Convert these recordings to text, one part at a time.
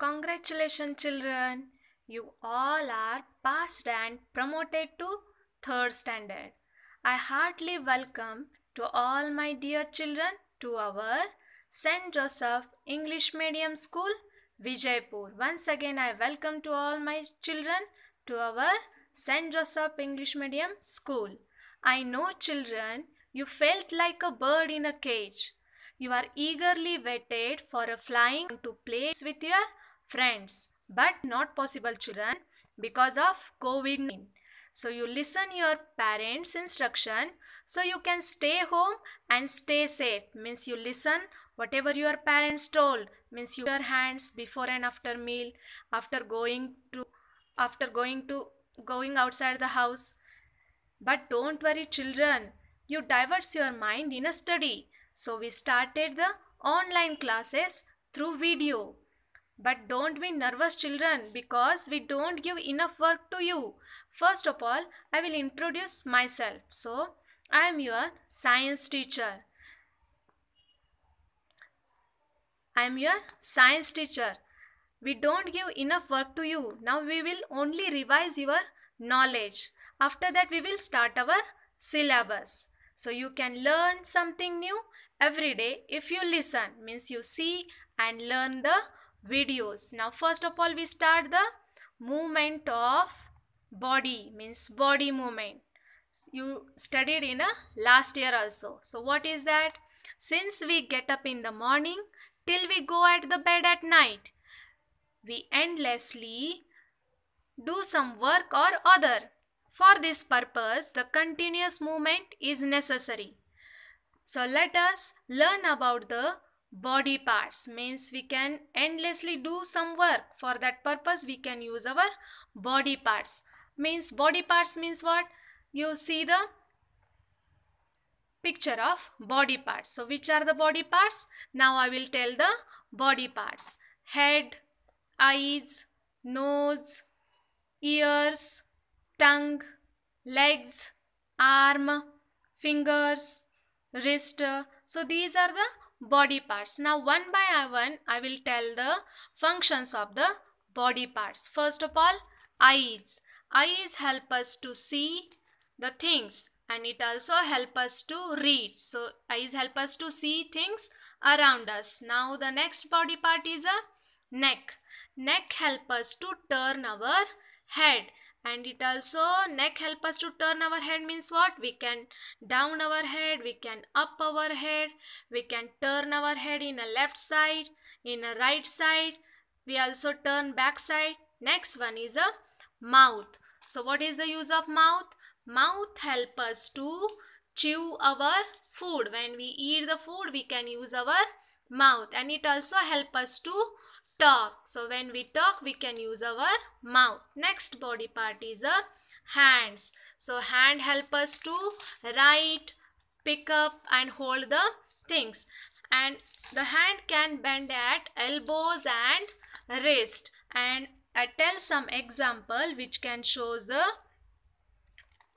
Congratulations, children. You all are passed and promoted to third standard. I heartily welcome to all my dear children to our St. Joseph English Medium School, Vijaypur. Once again, I welcome to all my children to our St. Joseph English Medium School. I know, children, you felt like a bird in a cage. You are eagerly waited for a flying to play with your friends, but not possible, children, because of COVID-19. So you listen your parents' instruction so you can stay home and stay safe. Means you listen whatever your parents told. Means you your hands before and after meal, after going outside the house. But don't worry, children, you diverts your mind in a study. So we started the online classes through video. But don't be nervous, children, because we don't give enough work to you. First of all, I will introduce myself. So, I am your science teacher. We don't give enough work to you. Now we will only revise your knowledge. After that, we will start our syllabus. So you can learn something new every day if you listen. Means you see and learn the videos. Now first of all, we start the movement of body. Means body movement. You studied in a last year also. So what is that? Since we get up in the morning till we go at the bed at night, we endlessly do some work or other. For this purpose, the continuous movement is necessary. So let us learn about the body parts. Means we can endlessly do some work. For that purpose, we can use our body parts. Means body parts means what? You see the picture of body parts. So which are the body parts? Now I will tell the body parts. Head, eyes, nose, ears, tongue, legs, arm, fingers, wrist. So these are the body parts. Now one by one I will tell the functions of the body parts. First of all, eyes. Eyes help us to see the things and it also help us to read. So eyes help us to see things around us. Now the next body part is a neck. Neck help us to turn our head. And it also neck help us to turn our head means what? We can down our head, we can up our head, we can turn our head in a left side, in a right side. We also turn back side. Next one is a mouth. So what is the use of mouth? Mouth help us to chew our food. When we eat the food, we can use our mouth and it also help us to talk. So when we talk, we can use our mouth. Next body part is a hands. So hand help us to write, pick up and hold the things. And the hand can bend at elbows and wrist. And I tell some example which can show the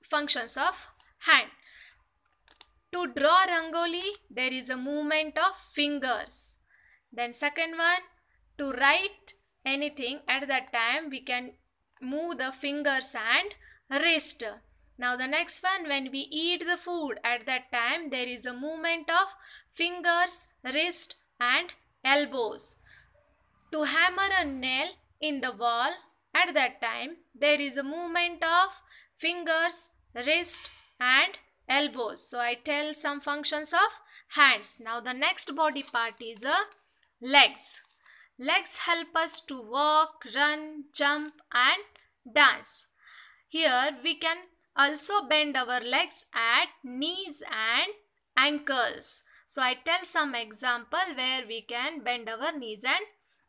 functions of hand. To draw rangoli, there is a movement of fingers. Then second one, to write anything at that time, we can move the fingers and wrist. Now the next one, when we eat the food at that time, there is a movement of fingers, wrist and elbows. To hammer a nail in the wall at that time, there is a movement of fingers, wrist and elbows. So I tell some functions of hands. Now the next body part is a legs. Legs help us to walk, run, jump and dance. Here we can also bend our legs at knees and ankles. So I tell some example where we can bend our knees and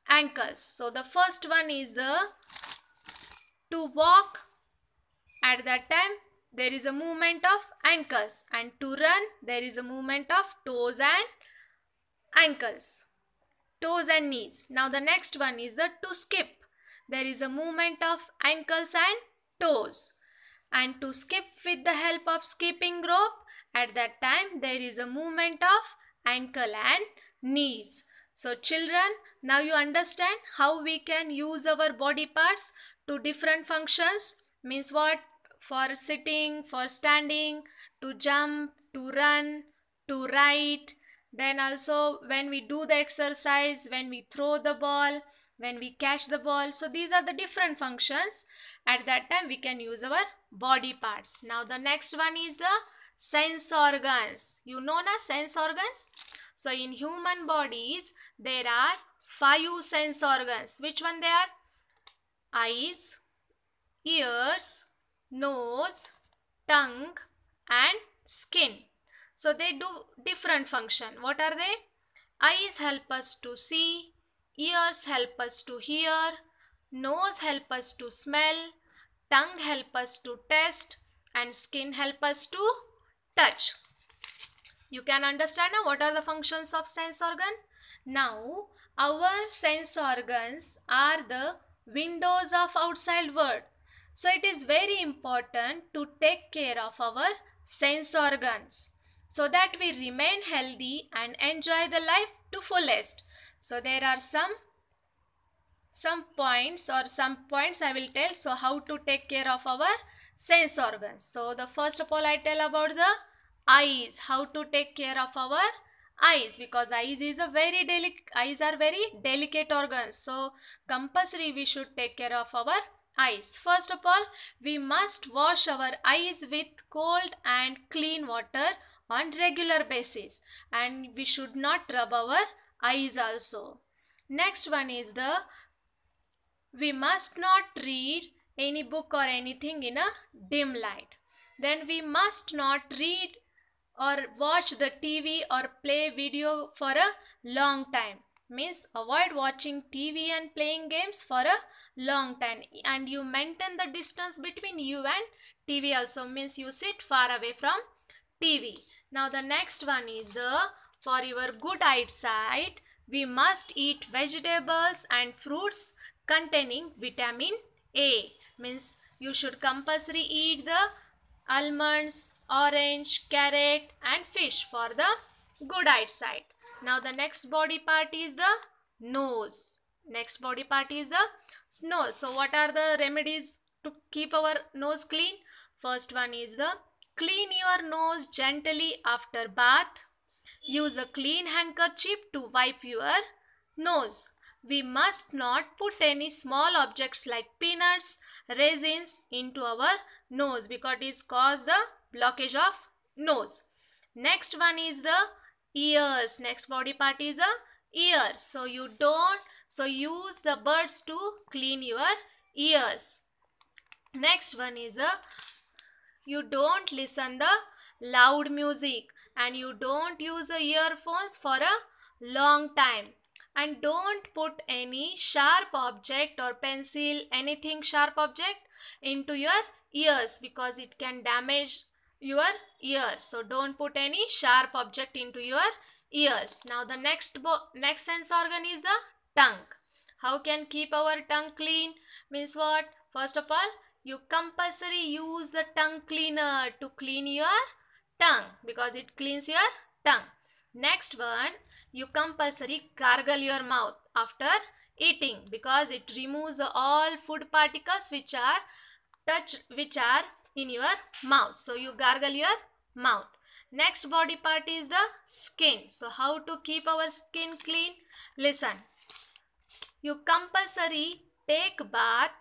ankles. So the first one is the to walk. At that time there is a movement of ankles, and to run there is a movement of toes and ankles. Toes and knees. Now the next one is the to skip. There is a movement of ankles and toes. And to skip with the help of skipping rope, at that time there is a movement of ankle and knees. So children, now you understand how we can use our body parts to different functions. Means what? For sitting, for standing, to jump, to run, to write. Then also when we do the exercise, when we throw the ball, when we catch the ball. So these are the different functions. At that time we can use our body parts. Now the next one is the sense organs. You know na sense organs? So in human bodies there are 5 sense organs. Which one they are? Eyes, ears, nose, tongue and skin. So they do different function. What are they? Eyes help us to see, ears help us to hear, nose help us to smell, tongue help us to taste and skin help us to touch. You can understand now what are the functions of sense organ? Now our sense organs are the windows of outside world. So it is very important to take care of our sense organs so that we remain healthy and enjoy the life to fullest. So there are some points I will tell. So how to take care of our sense organs. So the first of all I tell about the eyes. How to take care of our eyes, because eyes are very delicate organs. So compulsory we should take care of our eyes. First of all, we must wash our eyes with cold and clean water on regular basis, and we should not rub our eyes also. Next one is we must not read any book or anything in a dim light. Then we must not read or watch the TV or play video for a long time. Means avoid watching TV and playing games for a long time, and you maintain the distance between you and TV also. Means you sit far away from TV. Now the next one is for your good eyesight, we must eat vegetables and fruits containing vitamin A. Means you should compulsory eat the almonds, orange, carrot and fish for the good eyesight. Now the next body part is the nose. Next body part is the nose. So what are the remedies to keep our nose clean? First one is clean your nose gently after bath. Use a clean handkerchief to wipe your nose. We must not put any small objects like peanuts, raisins into our nose because it causes the blockage of nose. Next one is the ears. Next body part is the ears. So use the buds to clean your ears. Next one is you don't listen the loud music, and you don't use the earphones for a long time. And don't put any sharp object or pencil, anything sharp object into your ears because it can damage your ears. So don't put any sharp object into your ears. Now the next sense organ is the tongue. How can keep our tongue clean? Means what? First of all, you compulsory use the tongue cleaner to clean your tongue because it cleans your tongue. Next one, you compulsory gargle your mouth after eating because it removes all food particles which are in your mouth. So you gargle your mouth. Next body part is the skin. So how to keep our skin clean? Listen. You compulsory take bath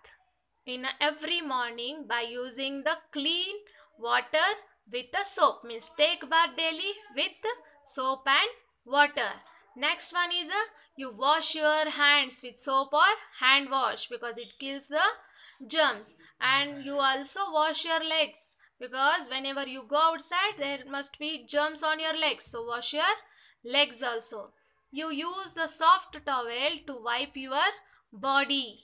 in every morning by using the clean water with the soap. Means take bath daily with soap and water. Next one is you wash your hands with soap or hand wash because it kills the germs. And you also wash your legs because whenever you go outside there must be germs on your legs. So wash your legs also. You use the soft towel to wipe your body.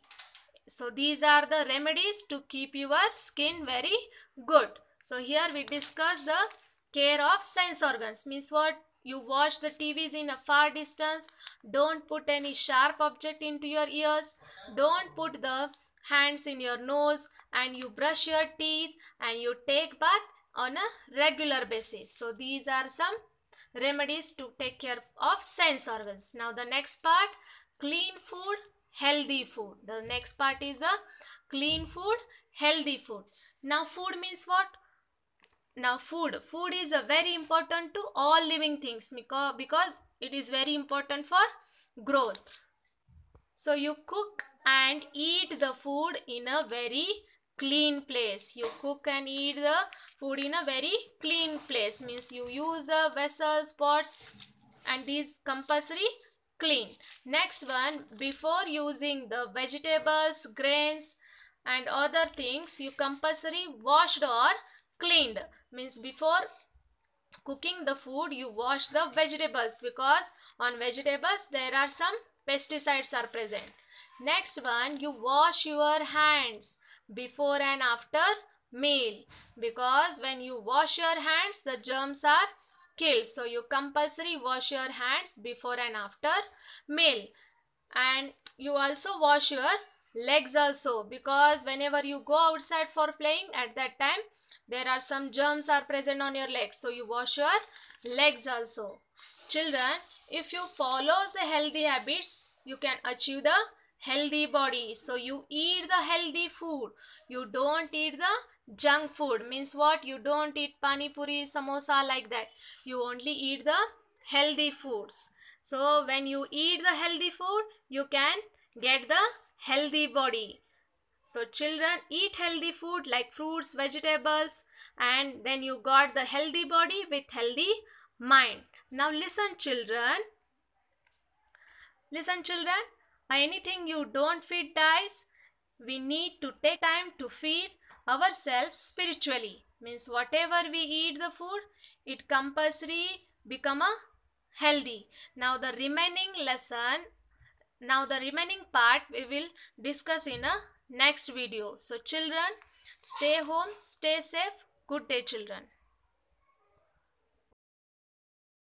So these are the remedies to keep your skin very good. So here we discuss the care of sense organs. Means what? You watch the TVs in a far distance. Don't put any sharp object into your ears. Don't put the hands in your nose, and you brush your teeth and you take bath on a regular basis. So these are some remedies to take care of sense organs. Now the next part, clean food, healthy food. The next part is the clean food, healthy food. Now food means what? Now food is a very important to all living things because it is very important for growth. So you cook and eat the food in a very clean place. You cook and eat the food in a very clean place, means you use the vessels, pots, and these compulsory clean. Next one, before using the vegetables, grains and other things, you compulsory washed or cleaned, means before cooking the food you wash the vegetables, because on vegetables there are some pesticides are present. Next one, you wash your hands before and after meal, because when you wash your hands the germs are killed. So you compulsory wash your hands before and after meal. And you also wash your legs also, because whenever you go outside for playing, at that time there are some germs are present on your legs, so you wash your legs also. Children, if you follow the healthy habits, you can achieve the healthy body. So you eat the healthy food, you don't eat the junk food. Means what? You don't eat pani puri, samosa, like that. You only eat the healthy foods. So when you eat the healthy food, you can get the healthy body. So children, eat healthy food like fruits, vegetables, and then you got the healthy body with healthy mind. Now listen children. Listen children, anything you don't feed dies. We need to take time to feed ourselves spiritually. Means whatever we eat the food, it compulsory become a healthy. Now the remaining part we will discuss in a next video. So children, stay home, stay safe. Good day children.